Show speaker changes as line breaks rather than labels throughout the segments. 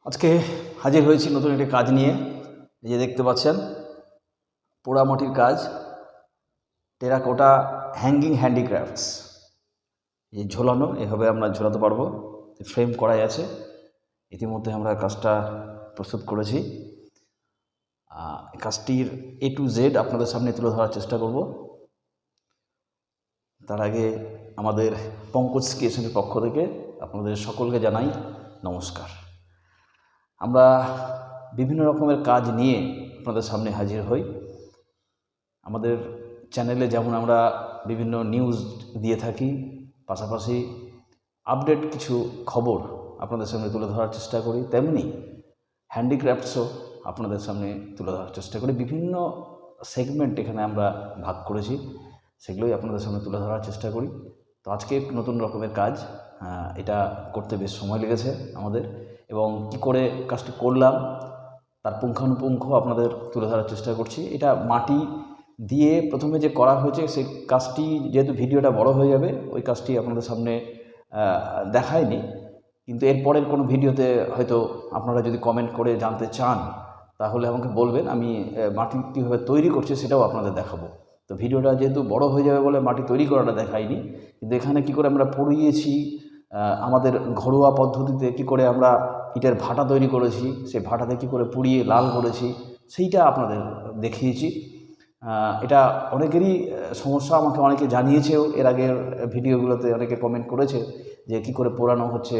আজকে হাজির হয়েছি নতুন একটি কাজ নিয়ে। এই যে দেখতে পাচ্ছেন পোড়ামাটির কাজ, টেরাকোটা হ্যাঙ্গিং হ্যান্ডিক্রাফটস। এই ঝোলানো এভাবে আমরা ঝোলাতে পারবো, ফ্রেম করাই আছে। ইতিমধ্যে আমরা কাজটা প্রস্তুত করেছি। কাজটির A to Z আপনাদের সামনে তুলে ধরার চেষ্টা করব। তার আগে আমাদের পঙ্কজ ক্রিয়েশনের পক্ষ থেকে আপনাদের সকলকে জানাই নমস্কার। আমরা বিভিন্ন রকমের কাজ নিয়ে আপনাদের সামনে হাজির হই। আমাদের চ্যানেলে যেমন আমরা বিভিন্ন নিউজ দিয়ে থাকি, পাশাপাশি আপডেট কিছু খবর আপনাদের সামনে তুলে ধরার চেষ্টা করি, তেমনি হ্যান্ডিক্রাফটসও আপনাদের সামনে তুলে ধরার চেষ্টা করি। বিভিন্ন সেগমেন্ট এখানে আমরা ভাগ করেছি, সেগুলোই আপনাদের সামনে তুলে ধরার চেষ্টা করি। তো আজকে নতুন রকমের কাজ, এটা করতে বেশ সময় লেগেছে আমাদের, এবং কি করে কাজটি করলাম তার পুঙ্খানুপুঙ্খ আপনাদের তুলে ধরার চেষ্টা করছি। এটা মাটি দিয়ে প্রথমে যে করা হয়েছে, সেই কাজটি যেহেতু ভিডিওটা বড় হয়ে যাবে, ওই কাজটি আপনাদের সামনে দেখায়নি, কিন্তু এরপরের কোনো ভিডিওতে হয়তো আপনারা যদি কমেন্ট করে জানতে চান তাহলে আমাকে বলবেন, আমি মাটি কীভাবে তৈরি করছি সেটাও আপনাদের দেখাবো। তো ভিডিওটা যেহেতু বড় হয়ে যাবে বলে মাটি তৈরি করাটা দেখাইনি, কিন্তু এখানে কী করে আমরা পুড়িয়েছি, আমাদের ঘরোয়া পদ্ধতিতে কি করে আমরা ইটের ভাটা তৈরি করেছি, সেই ভাটাতে কী করে পুড়িয়ে লাল করেছি, সেইটা আপনাদের দেখিয়েছি। এটা অনেকেরই সমস্যা, আমাকে অনেকে জানিয়েছেও এর আগের ভিডিওগুলোতে, অনেকে কমেন্ট করেছে যে কি করে পোড়ানো হচ্ছে,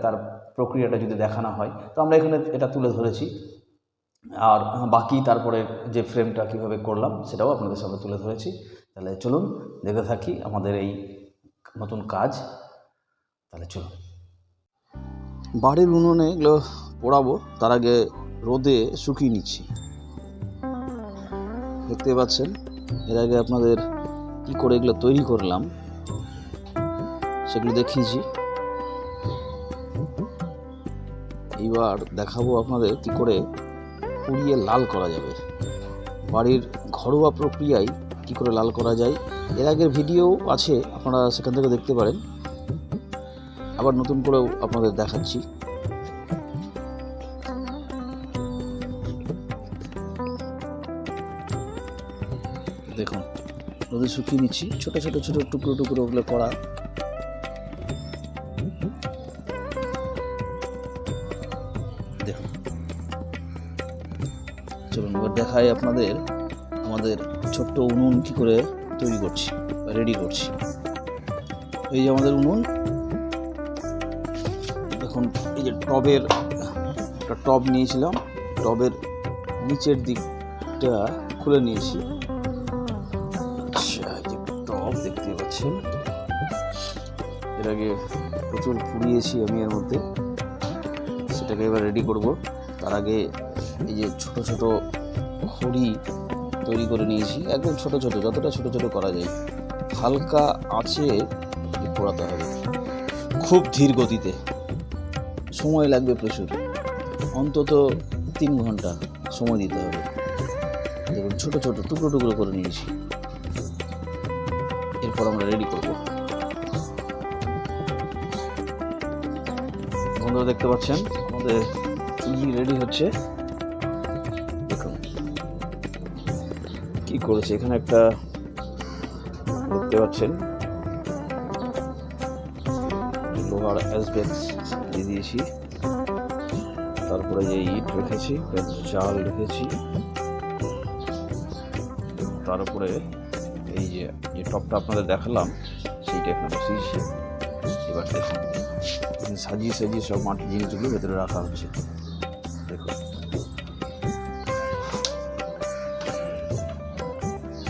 তার প্রক্রিয়াটা যদি দেখানো হয়। তো আমরা এখানে এটা তুলে ধরেছি, আর বাকি তারপরে যে ফ্রেমটা কীভাবে করলাম সেটাও আপনাদের সামনে তুলে ধরেছি। তাহলে চলুন দেখতে থাকি আমাদের এই নতুন কাজ। তাহলে চলুন, বাড়ির উনুনে এগুলো পোড়াবো, তার আগে রোদে শুকিয়ে নিচ্ছি। দেখতে পাচ্ছেন এর আগে আপনাদের কি করে এগুলো তৈরি করলাম সেগুলো দেখিয়েছি। এইবার দেখাবো আপনাদের কি করে পুড়িয়ে লাল করা যাবে, বাড়ির ঘরোয়া প্রক্রিয়ায় কি করে লাল করা যায়। এর আগের ভিডিও আছে, আপনারা সেখান থেকে দেখতে পারেন। আবার নতুন করেও আপনাদের দেখাচ্ছি। দেখুন রোদে শুকিয়ে নিচ্ছি, ছোট ছোট ছোট টুকরো টুকরো ওগুলো করা। দেখুন, চলুন এবার দেখাই আপনাদের আমাদের ছোট্ট উনুন কি করে তৈরি করছি, রেডি করছি। এই যে আমাদের উনুন, দেখুন এই যে টবের একটা টব নিয়েছিলাম, টবের নিচের দিকটা খুলে নিয়েছি। আচ্ছা, এই যে টব দেখতে পাচ্ছেন, এর আগে প্রচুর পুড়িয়েছি আমি এর মধ্যে, সেটাকে এবার রেডি করব। তার আগে এই যে ছোট ছোট খড়ি তৈরি করে নিয়েছি, একদম ছোট ছোট, যতটা ছোট ছোট করা যায়। হালকা আঁচে পোড়াতে হবে, খুব ধীর গতিতে, সময় লাগবে প্রচুর, অন্তত 3 ঘন্টা সময় দিতে হবে। দেখুন ছোট ছোট টুকরো টুকরো করে নিয়েছি, এরপর আমরা রেডি করব। বন্ধুরা দেখতে পাচ্ছেন আমাদের চুলি রেডি হচ্ছে। দেখুন কি করেছে, এখানে একটা দেখতে পাচ্ছেন লোহার অ্যাসবেস্টস দিয়ে দিয়েছি, তারপরে যে ইট রেখেছি, চাল রেখেছি, তার উপরে এই যে টপটা আপনাদের দেখালাম সেইটা এখানে বসিয়েছি। এবার দেখুন সাজিয়ে সাজিয়ে সব মাটির জিনিসগুলো ভেতরে রাখা হচ্ছে। দেখুন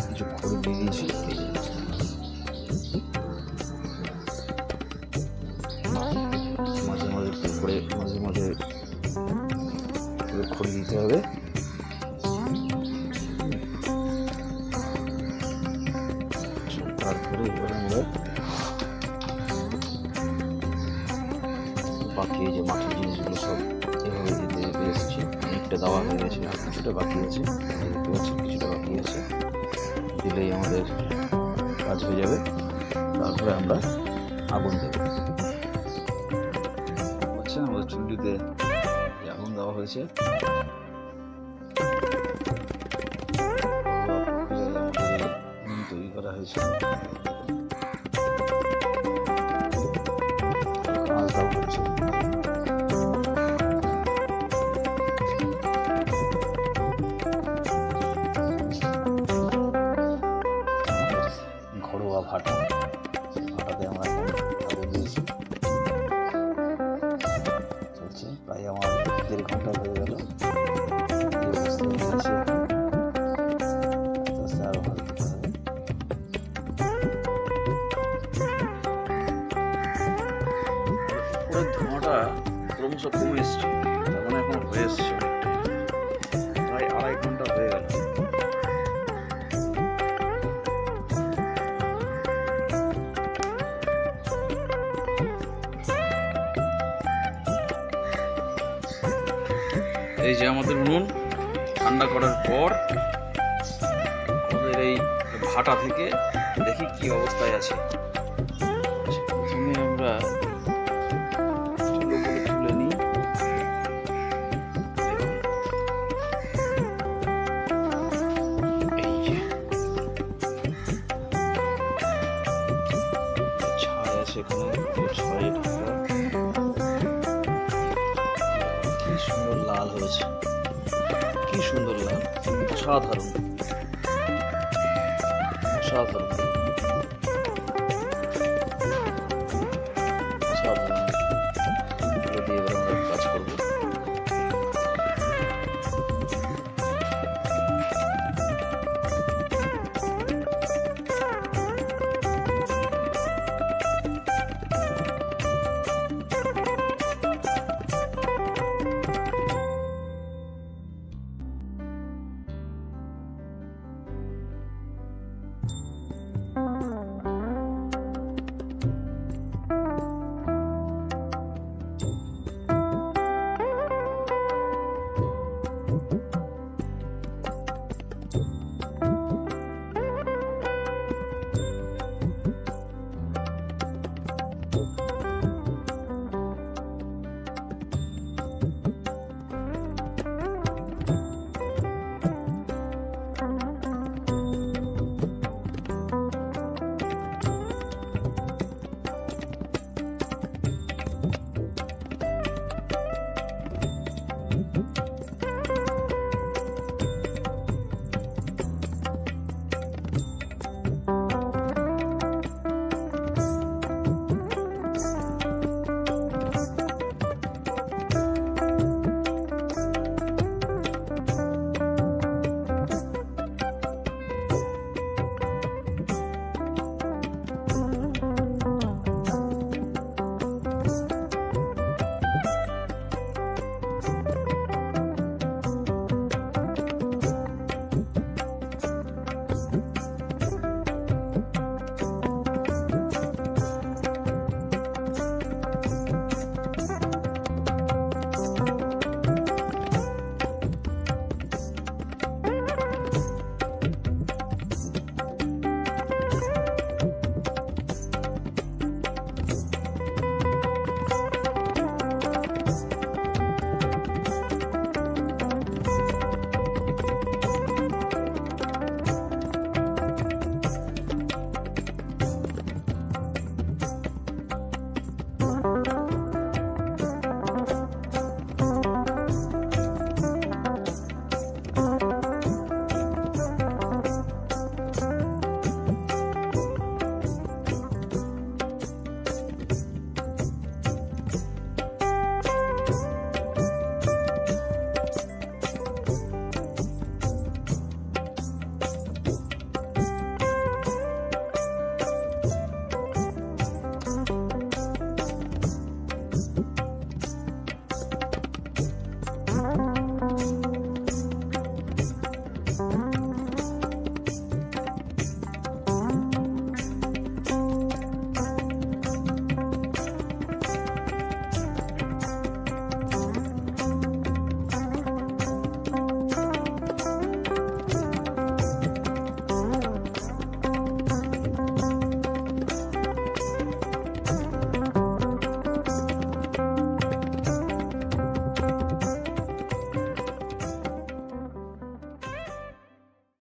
কিছু খড়ি দিয়ে দিয়েছি, মাঝে মাঝে করে মাঝে মাঝে খড়ি দিতে হবে। তারপরে এবার আমরা বাকি এই যে মাটির জিনিসগুলো সব এভাবে দিতে এসেছি। অনেকটা দেওয়া হয়ে গেছে, আর কিছুটা বাকি আছে, দেখতে পাচ্ছি কিছুটা বাকি আছে, দিলেই আমাদের কাজ হয়ে যাবে। তারপরে আমরা আগুন দেব। আমাদের চুল্লিতে আগুন দেওয়া হয়েছে। তৈরি করা হয়েছে। ঘরোয়া ভাটাতে আমরা আগুন দিয়েছি। চলছে প্রায় আমার 1.5 ঘন্টা হয়ে গেল। ধোঁয়াটা ক্রমশ কমে এসছে, তার মানে এখন হয়ে এসছে, প্রায় 2.5 ঘন্টা হয়ে গেল। এই যে আমাদের উনুন ঠান্ডা করার পর আমাদের এই ভাটা থেকে দেখি কি অবস্থায় আছে। প্রথমে আমরা তুলে নিই। এই যে ছাই আছে এখানে, ছাই ঢাকা। কি সুন্দর লাল হয়েছে, কি সুন্দর লাল, অসাধারণ অসাধারণ।